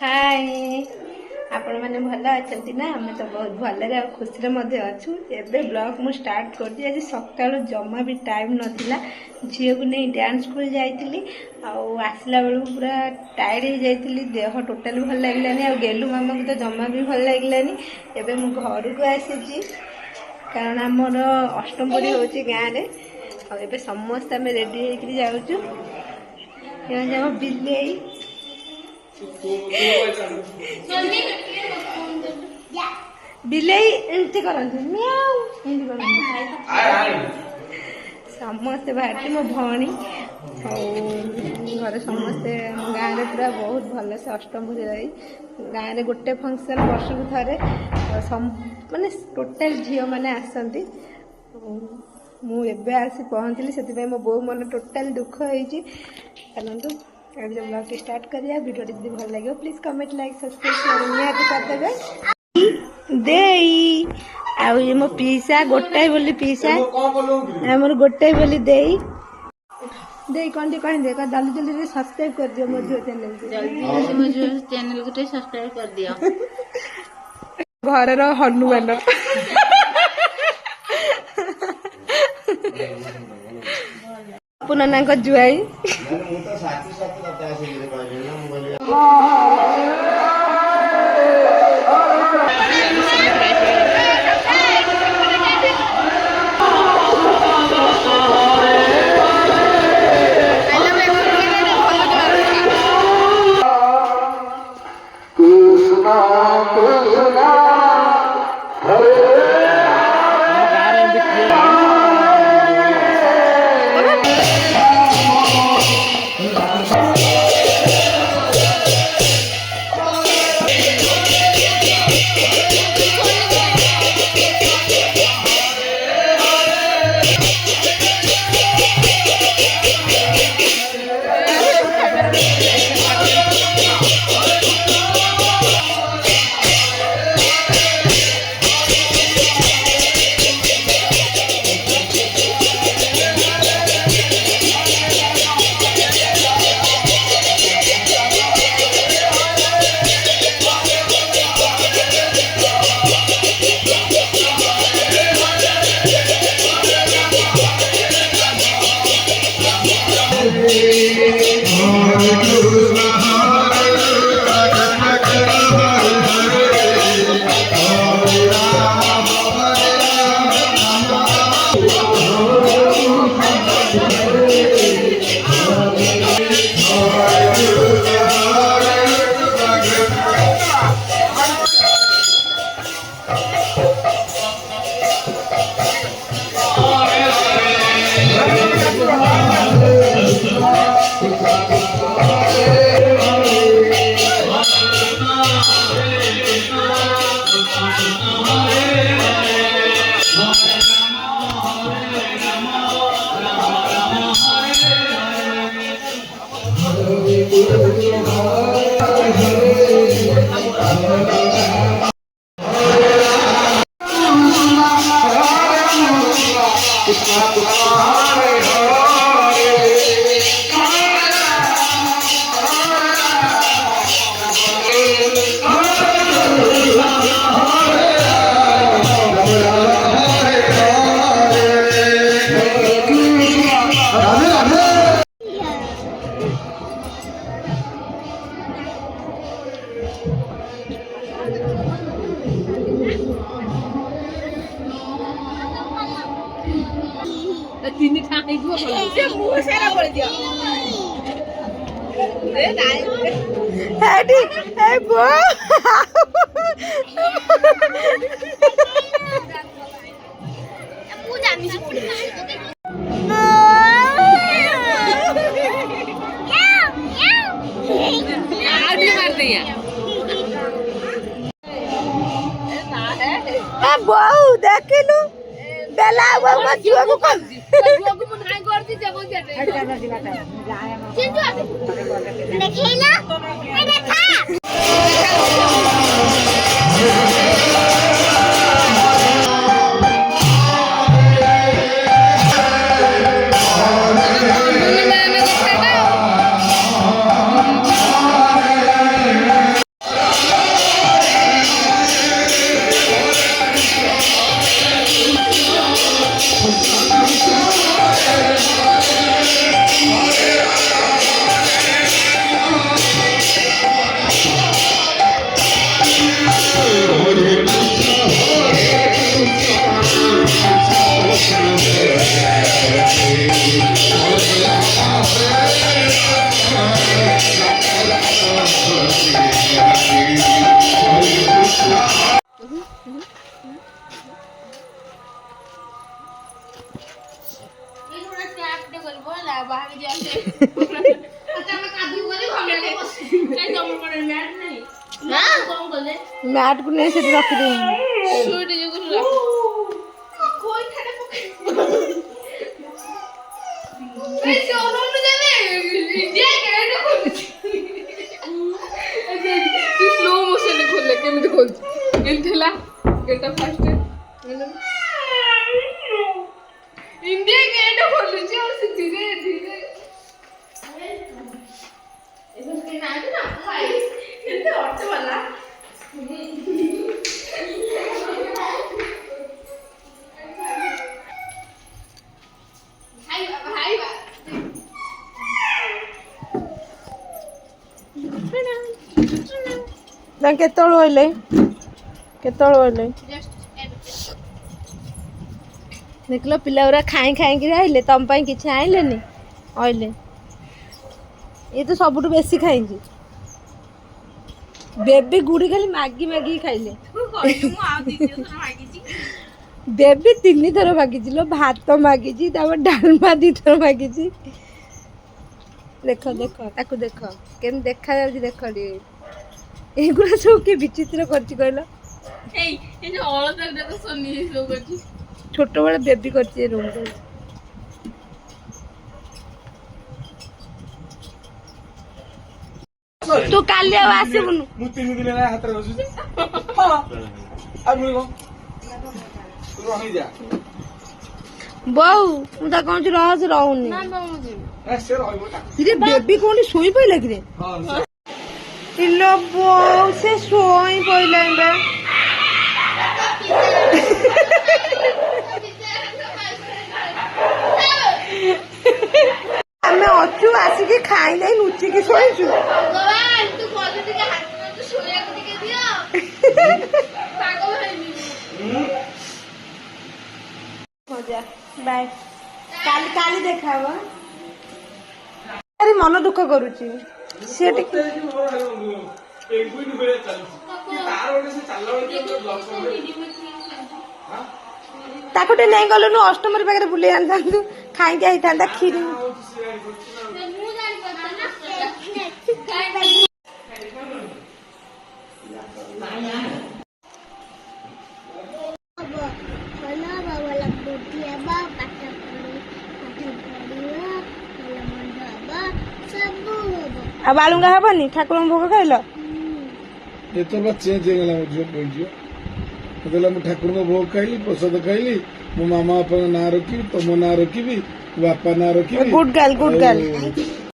हाय आपण मैंने भल अच्छा ना आम तो बहुत भलरे खुशी अच्छु एबे ब्लॉग मु स्टार्ट कर आज सका जमा भी टाइम नाला झील को नहीं डांस स्कूल जाइली आसला बेलू पूरा टायर्ड हो जाइली देह टोटाल भल लगलानी आ गेलु मामा को तो जमा भी भल लगलानी एबे मु घर को आसी कारण आमर अष्टमपरी हो गाँव में समस्त आम रेडी होकर जाऊँ बिल्ली बिलई एमती करते समस्ते बाहर मो भौणी घर समस्ते गाँव में पूरा बहुत भल से अष्टमपुरी रही गाँव में गोटे फंक्शन वर्ष को थे माने टोटाल झील मैंने आसती मुझे आसी पहुँचली से मो बो मन टोटाल दुख होती चलतु अभी जब ब्लॉग स्टार्ट करिए वीडियो जब भल लगे प्लीज कमेंट लाइक सब्सक्राइब निहाती करदेवे देई आउ ये मो पीसा गोटाई बोली पीसा हमर गोटाई बोली देई देई कोंटी कहि दे का जल्दी जल्दी सब्सक्राइब कर दियो मो जो चैनल को जल्दी मो जो चैनल को सब्सक्राइब कर दियो घर रो हनुमान पुनना को जुआई तीन ठाई को से मुंह सेरा बोल दिया ए नाई हेडी ए बो पूजा मिस आड़ी मार दिया ए बो देखलु बेला वो मजुआ को को बनाई करती जब देखिला अरे था ମ୍ୟାଟ୍ କୁ ନେଇ ସେଠି ରଖିଦେବି। ସ୍ଲୋ ମୋଶନ ଖୋଲେ କେମିତି ଖୋଲୁଛି ଏମିତି ହେଲା ଗେଟ୍ ଫାଷ୍ଟ ଇଣ୍ଡିଆ ଗେଟ୍ ଖୋଲୁଛି ଆଉ ସେ ଧୀରେ ଧୀରେ ଅଟୋ ବାଲା କେତେବେଳୁ ଆଇଲେ ଦେଖିଲ ପିଲା ଗୁରା ଖାଇକିରି ଆଇଲେ ତମ ପାଇଁ କିଛି ଆଇଲେନି ଆଇଲେ ଇଏ ତ ସବୁଠୁ ବେଶୀ ଖାଇଛି ବେବି ଗୁଡି ଖାଲି ମାଗି ମାଗି ଖାଇଲେ ବେବି 3 ଥର ମାଗିଛି ଲୋ ଭାତ ମାଗିଛି ତାପରେ ଡାଲମା 2 ଥର ମାଗିଛି ଦେଖ ଦେଖ ତାକୁ ଦେଖ କେମିତି ଦେଖାଯାଉଛି ଦେଖ ଟିକେ ଏଗୁଡ଼ା ସବୁ କି ବିଚିତ୍ର କରିଛି କହିଲ ଛୋଟବେଳେ ବେବି କରିଛି ଏ ରୁମ୍ ତୁ କାଲି ଆଉ ଆସିବୁନୁ ମୁଁ 3 ଦିନ ହେଲା ହାତରେ ବସୁଛି ରହିଯା ବୋଉ ମୁଁ ତା କହୁଛି ରହ ସେ ରହୁନି ବେବି କୋଉଠି ଶୋଇ ପଇଲା କିରେ ଇଲୋ ବୋଉ ସେ ଶୋଇ ପଇଲାଣି ବା ଆମେ ଅଛୁ ଆସିକି ଖାଇଲେ ଲୁଚିକି ଶୋଇଛୁ ବାଏ କାଲି ଦେଖା ହବ ମନ ଦୁଃଖ କରୁଛି ସେ ଟିକେ ତାକୁ ଟିକେ ନେଇ ଗଲୁନୁ ଅଷ୍ଟମୀ ପାଖରେ ବୁଲେଇ ଆଣିଥାନ୍ତୁ ଖାଇକି ହେଇଥାନ୍ତା କ୍ଷୀରି ଆଉ ବାଳୁଙ୍ଗା ହବନି ଠାକୁରଙ୍କ ଭୋଗ ଖାଇଲ ଏଥର ଚେଞ୍ଜ ହେଇଗଲା ମୋ ଝିଅ କହିଯିବ ଯେତେବେଳେ ମୁଁ ଠାକୁରଙ୍କ ଭୋଗ ଖାଇଲି ପ୍ରସାଦ ଖାଇଲି ମୋ ମାମା ବାପାଙ୍କ ନାଁ ରଖିବି ତମ ନାଁ ରଖିବି ବାପା ନାଁ ରଖିବି ଗୁଡ୍ ଗାର୍ଲ